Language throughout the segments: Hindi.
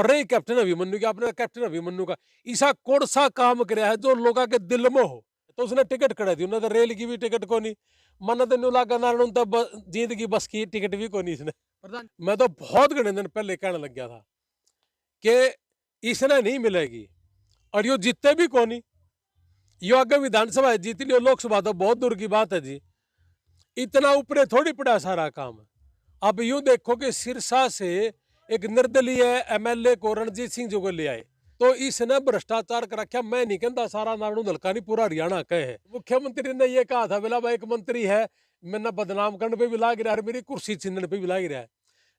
और रही कैप्टन अभिमन्यु की, आपने कैप्टन अभिमन्यु का ऐसा कौन सा काम कराया है जो लोगों के दिल में हो। तो उसने टिकट करा दी, उन्हें तो रेल की भी टिकट को नहीं, मन तो न्यू लागा ना तब जीत की बस की टिकट भी को नहीं इसने। प्रधान मैं तो बहुत घने दिन पहले कहने लग गया था कि इसने नहीं मिलेगी, और यो जीतते भी को नहीं। यो आगे विधानसभा जीत लियो, लोकसभा तो बहुत दूर की बात है जी, इतना ऊपर थोड़ी पड़ा सारा काम। अब यूं देखो कि सिरसा से एक निर्दलीय एमएलए को रणजीत सिंह जो को ले आए, तो इसने भ्रष्टाचार कर रखा। मैं नहीं कहता सारा नाड़ू हल्का नहीं, पूरा हरियाणा कहे है। मुख्यमंत्री ने ये कहा था बोला भाई एक मंत्री है मैंने बदनाम करने पे भी लाग रहा है, मेरी कुर्सी छीनने पे भी लाग रहा है,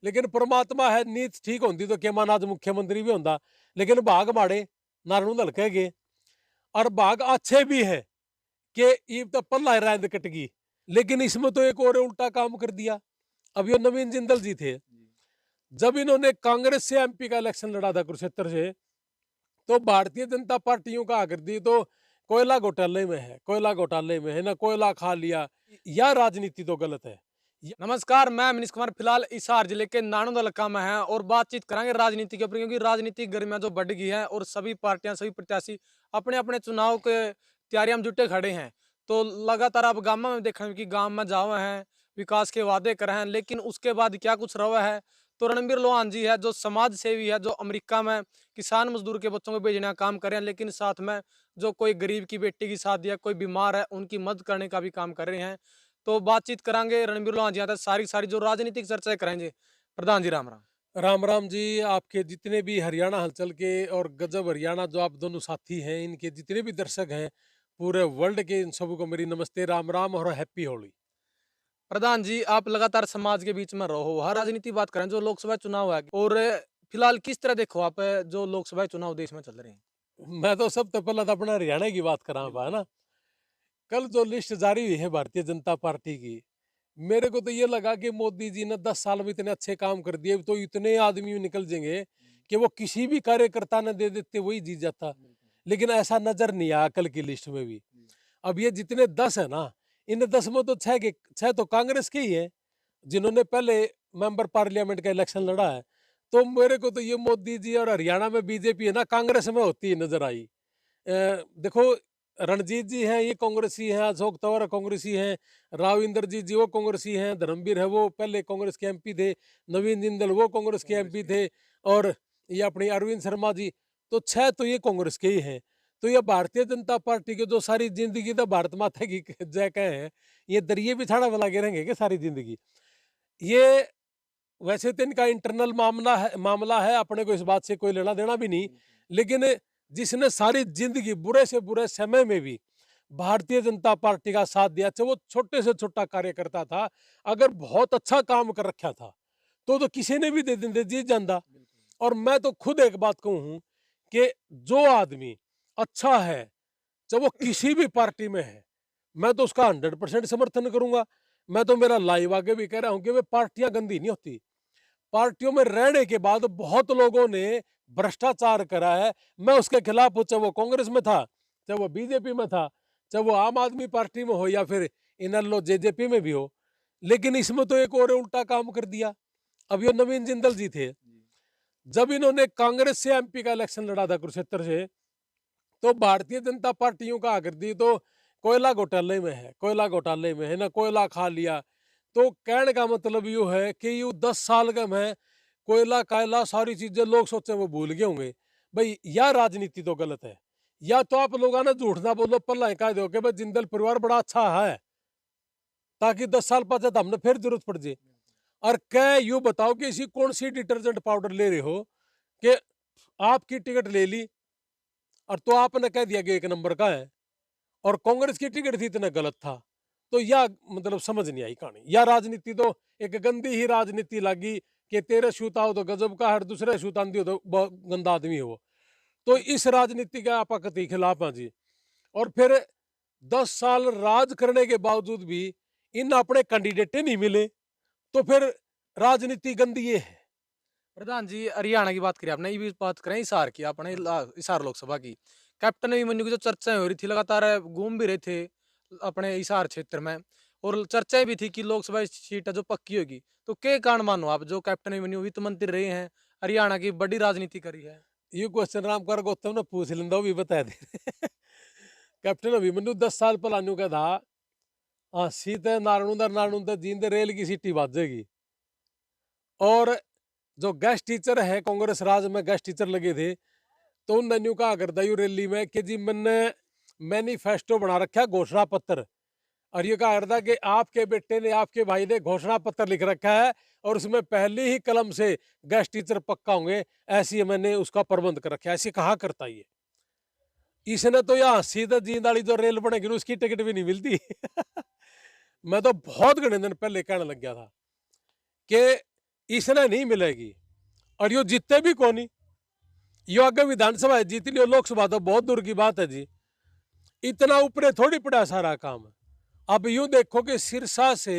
लेकिन परमात्मा है, नीत ठीक होती तो क्या माना आज मुख्यमंत्री भी होता। लेकिन भाग माड़े नारायण हल्के गए, और भाग अच्छे भी है कि ये तो पल्ला रायद कट गई। लेकिन इसमें तो एक और उल्टा काम कर दिया। अब ये नवीन जिंदल जी थे, जब इन्होंने कांग्रेस से एमपी का इलेक्शन लड़ा था कुरुक्षेत्र से, तो भारतीय जनता पार्टियों का आकर दी तो कोयला घोटाले में है, कोयला घोटाले में है ना, कोयला खा लिया। यह राजनीति तो गलत है। नमस्कार, मैं मनीष कुमार फिलहाल हिसार जिले के नानोद हल्का में है और बातचीत करेंगे राजनीति के ऊपर, क्योंकि राजनीतिक गर्मियां जो बढ़ गई है और सभी पार्टियां सभी प्रत्याशी अपने अपने चुनाव के तैयारियां में जुटे खड़े हैं। तो लगातार आप गांव में देखें कि गांव में जाओ हैं, विकास के वादे कर हैं, लेकिन उसके बाद क्या कुछ रहा है। तो रणबीर लोहान जी है जो समाज सेवी है, जो अमेरिका में किसान मजदूर के बच्चों को भेजने का काम कर रहे हैं, लेकिन साथ में जो कोई गरीब की बेटी की शादी है, कोई बीमार है, उनकी मदद करने का भी काम कर रहे हैं। तो बातचीत करांगे रणबीर लोहान जी, सारी सारी जो राजनीतिक चर्चा करेंगे। प्रधान जी राम राम। राम राम जी। आपके जितने भी हरियाणा हलचल के और गजब हरियाणा जो आप दोनों साथी हैं, इनके जितने भी दर्शक हैं पूरे वर्ल्ड के, इन सबको मेरी नमस्ते, राम राम और हैप्पी होली। प्रधान जी, आप लगातार समाज के बीच में रहो, हर राजनीति बात करें, जो लोकसभा चुनाव है और फिलहाल किस तरह देखो आप जो लोकसभा चुनाव देश में चल रहे हैं। मैं तो सबसे पहले तो अपना हरियाणा की बात करा पा ना। कल जो लिस्ट जारी हुई है भारतीय जनता पार्टी की, मेरे को तो ये लगा कि मोदी जी ने 10 साल में इतने अच्छे काम कर दिए, तो इतने आदमी निकल जाएंगे कि वो किसी भी कार्यकर्ता ने दे देते वही जीत जाता। लेकिन ऐसा नजर नहीं आया कल की लिस्ट में भी। अब ये जितने 10 है ना, इन 10 में तो 6 तो कांग्रेस के ही है, जिन्होंने पहले मेंबर पार्लियामेंट का इलेक्शन लड़ा है। तो मेरे को तो ये मोदी जी और हरियाणा में बीजेपी है ना, कांग्रेस में होती है नजर आई। देखो, रणजीत जी हैं ये कांग्रेसी हैं, अशोक तंवर कांग्रेसी हैं, राव इंद्रजीत जी वो कांग्रेसी हैं, धर्मवीर है वो पहले कांग्रेस के एमपी थे, नवीन जिंदल वो कांग्रेस के एमपी थे, और ये अपनी अरविंद शर्मा जी, तो 6 तो ये कांग्रेस के ही हैं। तो ये भारतीय जनता पार्टी के जो सारी जिंदगी तो भारत माता की जय कहे हैं, ये दरिये बिछाड़ा बना के रहेंगे कि सारी जिंदगी। ये वैसे तो इनका इंटरनल मामला है, अपने को इस बात से कोई लेना देना भी नहीं। लेकिन जिसने सारी जिंदगी बुरे से बुरे समय में भी भारतीय जनता पार्टी का साथ दिया, चाहे वो छोटे से छोटा कार्यकर्ता था, अगर बहुत अच्छा काम कर रखा था तो किसी ने भी दे देते जीत जाता। और मैं तो खुद एक बात कहूँ कि जो आदमी अच्छा है, चाहे वो किसी भी पार्टी में है, मैं तो उसका 100% समर्थन करूंगा। मैं तो मेरा लाइव आगे भी कह रहा हूं कि वे पार्टियां गंदी नहीं होती। पार्टियों में रहने के बाद बहुत लोगों ने भ्रष्टाचार करा है, मैं उसके खिलाफ हूं, चाहे वो कांग्रेस में था, चाहे वो बीजेपी में था, चाहे वो आम आदमी पार्टी में हो या फिर इनलो जेजेपी में भी हो। लेकिन इसमें तो एक और उल्टा काम कर दिया। अब ये नवीन जिंदल जी थे, जब इन्होंने कांग्रेस से एमपी का इलेक्शन लड़ा था कुरुक्षेत्र से, तो भारतीय जनता पार्टियों का आकर दी तो कोयला घोटाले में है, कोयला घोटाले में है ना, कोयला खा लिया। तो कहने का मतलब यू है कि यू 10 साल का में कोयला कायला सारी चीजें लोग सोचे वो भूल गए होंगे। भाई यह राजनीति तो गलत है। या तो आप लोग ना झूठ ना बोलो, पल्ला कह दो कि भाई जिंदल परिवार बड़ा अच्छा है, ताकि 10 साल बाद जब हमने फिर जरूरत पड़ जाए। और कह यू बताओ कि इसी कौन सी डिटर्जेंट पाउडर ले रहे हो कि आपकी टिकट ले ली और तो आपने कह दिया कि 1 नंबर का है, और कांग्रेस की टिकट थी इतना गलत था। तो यह मतलब समझ नहीं आई कहानी। यह राजनीति तो एक गंदी ही राजनीति लगी कि तेरे शूता हो तो गजब का, हर दूसरे शूतांदी हो तो बहुत गंदा आदमी हो। तो इस राजनीति का आप कति खिलाफ हैं जी। और फिर 10 साल राज करने के बावजूद भी इन अपने कैंडिडेट नहीं मिले, तो फिर राजनीति गंदी ये है। प्रधान जी, हरियाणा की बात करें आपने, ये भी बात करें हिसार की, आपने हिसार लोकसभा की। कैप्टन अभिमन्यु की जो चर्चाएं हो रही थी, लगातार घूम भी रहे थे अपने हिसार क्षेत्र में, और चर्चाएं भी थी कि लोकसभा सीट है जो पक्की होगी। तो के कारण मानो आप, जो कैप्टन अभिमन्यु वित्त मंत्री रहे हैं, हरियाणा की बड़ी राजनीति करी है। ये क्वेश्चन राम कर गौतम ने पूछ लेंदा, वो भी बता दे। कैप्टन अभिमन्यु 10 साल पहलानू का था, हाँ सीते नारायण जींद रेल की सीटी बाजेगी। और जो गेस्ट टीचर है कांग्रेस राज में गेस्ट टीचर लगे थे, तो उन न्यू कहा करता यू रैली में कि जी मैंने मैनिफेस्टो बना रखा, घोषणा पत्र। और ये कहा करता कि आपके बेटे ने, आपके भाई ने घोषणा पत्र लिख रखा है और उसमें पहली ही कलम से गेस्ट टीचर पक्का होंगे, ऐसी मैंने उसका प्रबंध कर रखा है, ऐसे कहा करता ये। इसने तो यहाँ सीधे जींद वाली जो रेल बनेगी उसकी टिकट भी नहीं मिलती। मैं तो बहुत घने दिन पहले कहने लग गया था कि इसने नहीं मिलेगी, और यो जीतते भी कौन ही। यो आगे विधानसभा जीत लियो, लोकसभा तो बहुत दूर की बात है जी, इतना ऊपर थोड़ी पड़ा सारा काम। अब यूं देखो कि सिरसा से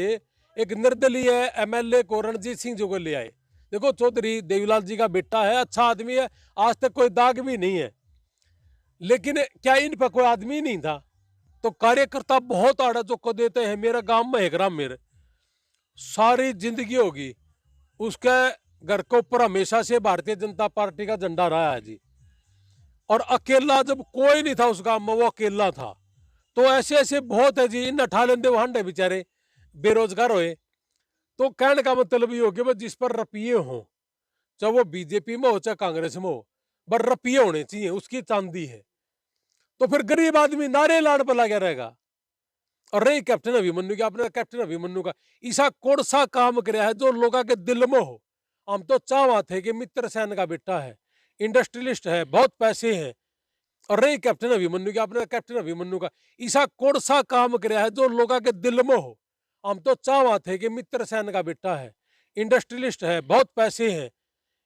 एक निर्दलीय एमएलए को रणजीत सिंह जी को ले आए। देखो चौधरी देवीलाल जी का बेटा है, अच्छा आदमी है, आज तक कोई दाग भी नहीं है, लेकिन क्या इन पर कोई आदमी नहीं था? तो कार्यकर्ता बहुत आड़ा जो को देते हैं। मेरा गांव में एक राम मेरे सारी जिंदगी होगी, उसके घर के ऊपर हमेशा से भारतीय जनता पार्टी का झंडा रहा है जी। और अकेला, जब कोई नहीं था उस गांव में, वो अकेला था। तो ऐसे ऐसे बहुत है जी, इन अठा लेंदे वो हंडे बेचारे बेरोजगार होए। तो कहने का मतलब ये हो कि जिस पर रपिये हो, चाहे वो बीजेपी में हो चाहे कांग्रेस में हो, पर रपिये होने चाहिए, उसकी चांदी है। तो फिर गरीब आदमी नारे लाड़ पर लगा रहेगा। और रही कैप्टन अभिमन्यु की, आपने कैप्टन अभिमन्यु का ऐसा कौन सा काम कराया है जो लोगों के दिल में हो? हम तो चाहवा थे कि मित्र सेन का बेटा है, इंडस्ट्रियलिस्ट है, बहुत पैसे हैं। और रही कैप्टन अभिमन्यु की, आपने कैप्टन अभिमन्यु का ऐसा कौन सा काम कराया है जो लोगों के दिल में हो? हम तो चाहवा थे कि मित्र सेन का बेटा है, इंडस्ट्रियलिस्ट है, बहुत पैसे हैं।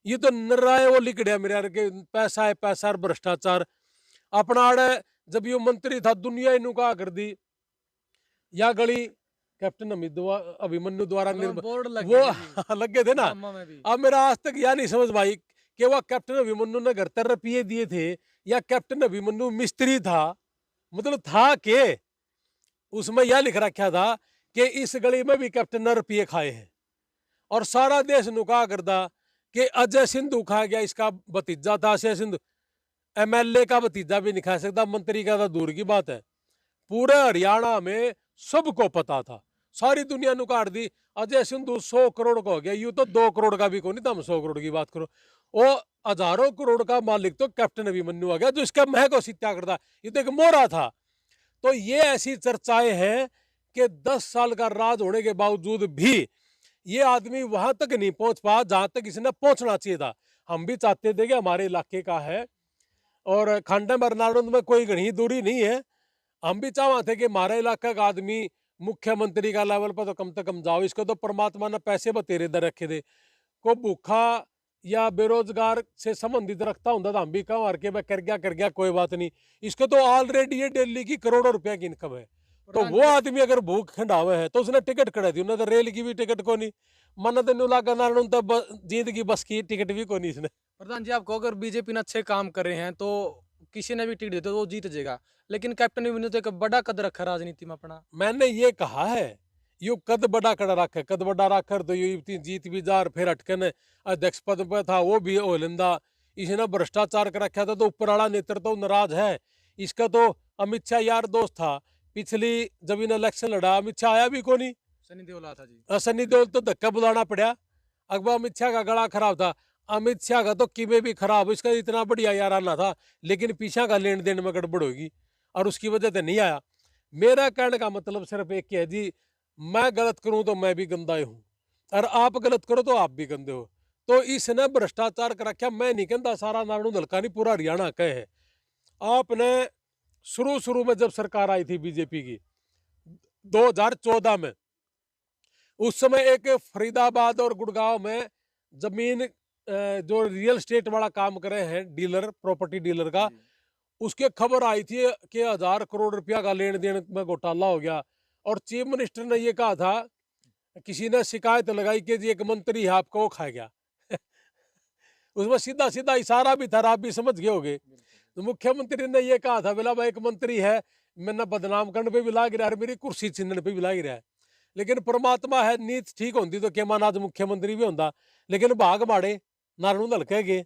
ये तो निर्राय वो लिख दिया मेरे के, पैसा है पैसा और भ्रष्टाचार। अपना आड़े जब ये मंत्री था, दुनिया इनू कहा कर दी या गली कैप्टन अभिमन्यु द्वारा बोर्ड लग वो गए जी, लग गए थे ना। गामा में भी। अब मेरा आज तक यह नहीं समझ भाई कि वह कैप्टन अभिमन्यु ने घर 13 रुपये दिए थे या कैप्टन अभिमन्यु मिस्त्री था। मतलब था कि उसमें यह लिख रखा था कि इस गली में भी कैप्टन ने रुपये खाए हैं, और सारा देश नुका करता कि अजय सिंधु खा गया, इसका भतीजा था अजय सिंधु। एमएलए का भतीजा भी नहीं खा सकता, मंत्री का तो दूर की बात है। पूरे हरियाणा में सबको पता था, सारी दुनिया नुकाड़ दी अजय सिंधु 100 करोड़ का हो गया। यू तो 2 करोड़ का भी को नहीं था, हम 100 करोड़ की बात करो। वो हजारों करोड़ का मालिक तो कैप्टन अभिमन्यु आ गया, जो इसका महक और सित्या करता। ये तो एक मोरा था। तो ये ऐसी चर्चाएं हैं कि 10 साल का राज होने के बावजूद भी ये आदमी वहां तक नहीं पहुंच पाया जहां तक इसने पहुंचना चाहिए था। हम भी चाहते थे कि हमारे इलाके का है और खांडा बरनाड़ो में कोई घनी दूरी नहीं है, हम भी चाहते थे कि हमारा इलाका का आदमी मुख्यमंत्री का लेवल पर तो कम से कम जाओ। इसको तो परमात्मा ने पैसे बतेरे दे रखे थे। को भूखा या बेरोजगार से संबंधित रखता हूं तो हम भी कहा मार के मैं कर गया कोई बात नहीं। इसको तो ऑलरेडी ये दिल्ली की करोड़ों रुपया की इनकम है। तो वो आदमी अगर भूख खंडावे है तो उसने टिकट करा दी, उन्हें तो रेल की भी टिकट को नहीं मन तेन लागा नारायण तो जीत की बस की टिकट भी को नहीं इसने। प्रधान जी, आपको अगर बीजेपी ने अच्छे काम कर रहे हैं तो किसी ने भी टिकट दे तो वो जीत जाएगा, लेकिन कैप्टन अभिमन्यु तो एक बड़ा कद रखा राजनीति में अपना। मैंने ये कहा है, यू कद बड़ा कड़ा रखे, कद बड़ा रखकर तो यू इतनी जीत भी जार, फिर अटकन अध्यक्ष पद पर था वो भी हो लेंदा। इसने भ्रष्टाचार कर रखा था तो ऊपर वाला नेतृत्व तो नाराज है। इसका तो अमित शाह यार दोस्त था, पिछली जब इन इलेक्शन लड़ा अमित शाह आया भी को नहीं, सनी देओल आया था जी। सनी देओल तो धक्का बुलाना पड़ा। अकबर अमित शाह का गला खराब था, अमित शाह का तो किमे भी खराब, इसका इतना बढ़िया यार आना था, लेकिन पीछा का लेन देन में गड़बड़ होगी और उसकी वजह से नहीं आया। मेरा कहने का मतलब सिर्फ एक है जी, मैं गलत करूं तो मैं भी गंदा हूं और आप गलत करो तो आप भी गंदे हो। तो इसने भ्रष्टाचार कर रखा। मैं नहीं कहता सारा नारायण हल्का नहीं, पूरा हरियाणा कहे है। आपने शुरू में जब सरकार आई थी बीजेपी की 2014 में, उस समय एक फरीदाबाद और गुड़गांव में जमीन जो रियल एस्टेट वाला काम करे हैं डीलर, प्रॉपर्टी डीलर का, उसके खबर आई थी कि 1000 करोड़ रुपया का लेन देन में घोटाला हो गया। और चीफ मिनिस्टर ने ये कहा था, किसी ने शिकायत लगाई कि जी एक मंत्री है आपका वो खा गया। उसमें सीधा सीधा इशारा भी था, आप भी समझ गए होगे। तो मुख्यमंत्री ने ये कहा था, बोला भाई एक मंत्री है, मैंने बदनाम करने पे भी लाग रहा है, मेरी कुर्सी छीनने पे भी लाग रहा है। लेकिन परमात्मा है, नीत ठीक होती तो क्या मान आज मुख्यमंत्री भी होता, लेकिन भाग माड़े नारायण दल कह गए।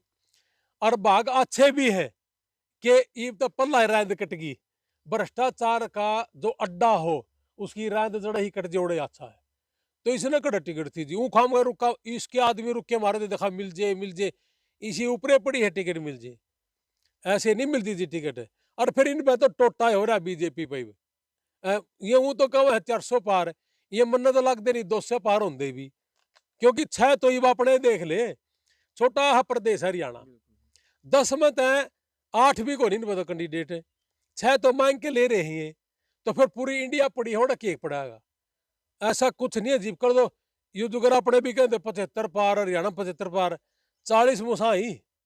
और भाग अच्छे भी है कि ये तो पल्ला रांद कटगी, भ्रष्टाचार का जो अड्डा हो उसकी रांद जड़ ही कट जोड़े अच्छा है। तो इसने कड़ा टिकट थी जी, खाम का रुका, इसके आदमी रुक के मारे तो देखा मिल जे मिल जे, इसी ऊपरे पड़ी है टिकट मिल जे, ऐसे नहीं मिलती जी टिकट। और फिर इन पे तो टोटा हो रहा बीजेपी पे ये वो तो कहो है 400 पार, ये मन्नत तो लगते नहीं 200 पार होंगे भी, क्योंकि 6 तो ये अपने देख ले, छोटा है प्रदेश हरियाणा, 10 में तय 8 भी को नहीं पता कैंडिडेट है, 6 तो मांग के ले रहे हैं, तो फिर पूरी इंडिया पड़ी होना केक पड़ेगा। ऐसा कुछ नहीं है जीप कर दो, युद्ध कर अपने भी कहते 75 पार, हरियाणा 75 पार, 40 मुसाई